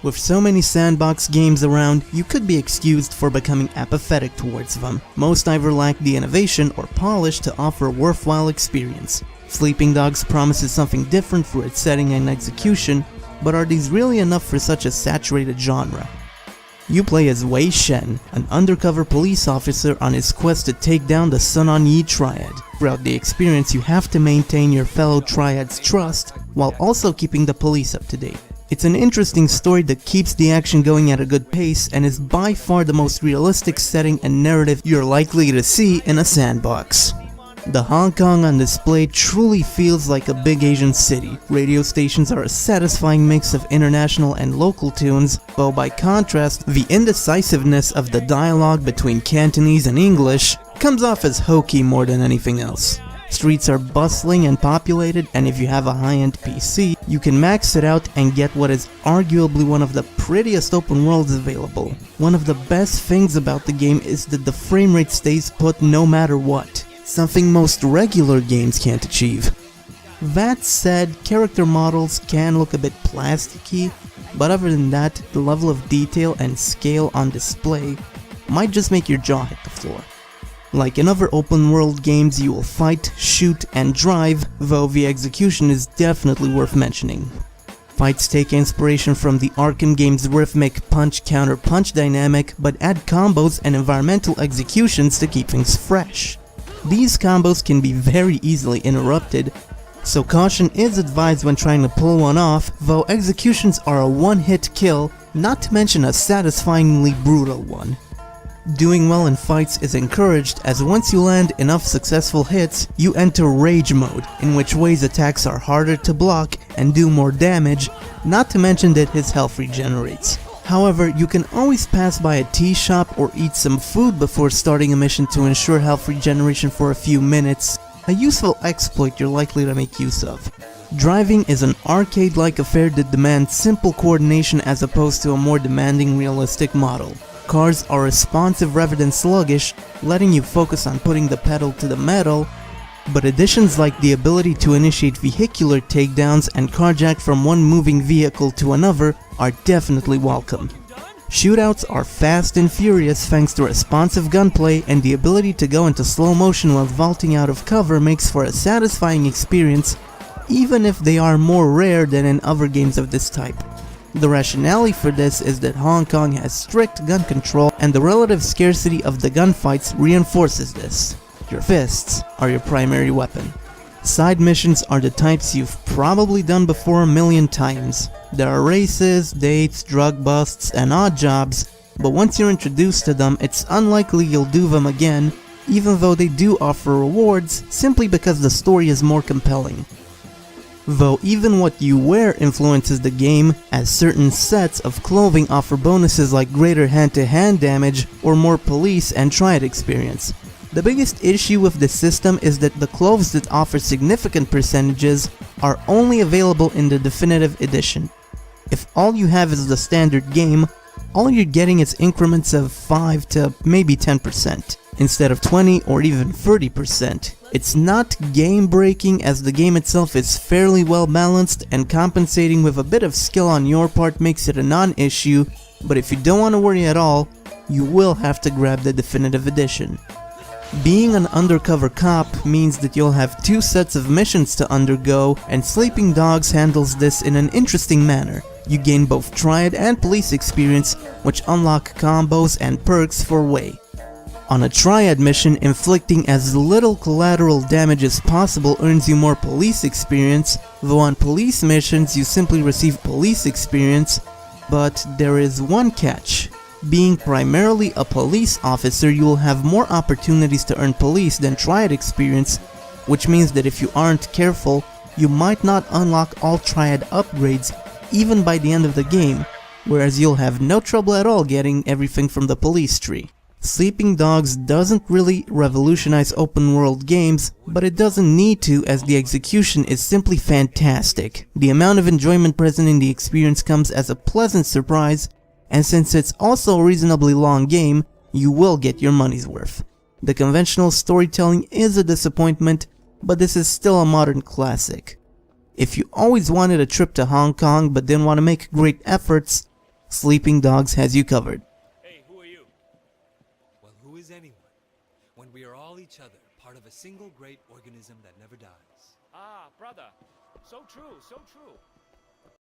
With so many sandbox games around, you could be excused for becoming apathetic towards them. Most either lack the innovation or polish to offer a worthwhile experience. Sleeping Dogs promises something different through its setting and execution, but are these really enough for such a saturated genre? You play as Wei Shen, an undercover police officer on his quest to take down the Sun On Yee Triad. Throughout the experience, you have to maintain your fellow Triad's trust, while also keeping the police up to date. It's an interesting story that keeps the action going at a good pace and is by far the most realistic setting and narrative you're likely to see in a sandbox. The Hong Kong on display truly feels like a big Asian city. Radio stations are a satisfying mix of international and local tunes, while by contrast, the indecisiveness of the dialogue between Cantonese and English comes off as hokey more than anything else. Streets are bustling and populated, and if you have a high-end PC, you can max it out and get what is arguably one of the prettiest open worlds available. One of the best things about the game is that the frame rate stays put no matter what, something most regular games can't achieve. That said, character models can look a bit plasticky, but other than that, the level of detail and scale on display might just make your jaw hit the floor. Like in other open world games, you will fight, shoot, and drive, though the execution is definitely worth mentioning. Fights take inspiration from the Arkham game's rhythmic punch-counter-punch dynamic, but add combos and environmental executions to keep things fresh. These combos can be very easily interrupted, so caution is advised when trying to pull one off, though executions are a one-hit kill, not to mention a satisfyingly brutal one. Doing well in fights is encouraged, as once you land enough successful hits, you enter Rage mode, in which Wei's attacks are harder to block and do more damage, not to mention that his health regenerates. However, you can always pass by a tea shop or eat some food before starting a mission to ensure health regeneration for a few minutes, a useful exploit you're likely to make use of. Driving is an arcade-like affair that demands simple coordination as opposed to a more demanding realistic model. Cars are responsive rather than sluggish, letting you focus on putting the pedal to the metal, but additions like the ability to initiate vehicular takedowns and carjack from one moving vehicle to another are definitely welcome. Shootouts are fast and furious thanks to responsive gunplay, and the ability to go into slow motion while vaulting out of cover makes for a satisfying experience, even if they are more rare than in other games of this type. The rationale for this is that Hong Kong has strict gun control, and the relative scarcity of the gunfights reinforces this. Your fists are your primary weapon. Side missions are the types you've probably done before a million times. There are races, dates, drug busts, and odd jobs, but once you're introduced to them, it's unlikely you'll do them again, even though they do offer rewards, simply because the story is more compelling. Though even what you wear influences the game, as certain sets of clothing offer bonuses like greater hand-to-hand damage or more police and triad experience. The biggest issue with this system is that the clothes that offer significant percentages are only available in the definitive edition. If all you have is the standard game, all you're getting is increments of 5 to maybe 10%, instead of 20 or even 30%. It's not game-breaking, as the game itself is fairly well balanced, and compensating with a bit of skill on your part makes it a non-issue, but if you don't want to worry at all, you will have to grab the definitive edition. Being an undercover cop means that you'll have 2 sets of missions to undergo, and Sleeping Dogs handles this in an interesting manner. You gain both triad and police experience, which unlock combos and perks for Wei. On a triad mission, inflicting as little collateral damage as possible earns you more police experience, though on police missions you simply receive police experience, but there is one catch. Being primarily a police officer, you will have more opportunities to earn police than triad experience, which means that if you aren't careful, you might not unlock all triad upgrades even by the end of the game, whereas you'll have no trouble at all getting everything from the police tree. Sleeping Dogs doesn't really revolutionize open world games, but it doesn't need to, as the execution is simply fantastic. The amount of enjoyment present in the experience comes as a pleasant surprise, and since it's also a reasonably long game, you will get your money's worth. The conventional storytelling is a disappointment, but this is still a modern classic. If you always wanted a trip to Hong Kong but didn't want to make great efforts, Sleeping Dogs has you covered. Hey, who are you? Well, who is anyone? When we are all each other, part of a single great organism that never dies. Ah, brother. So true, so true.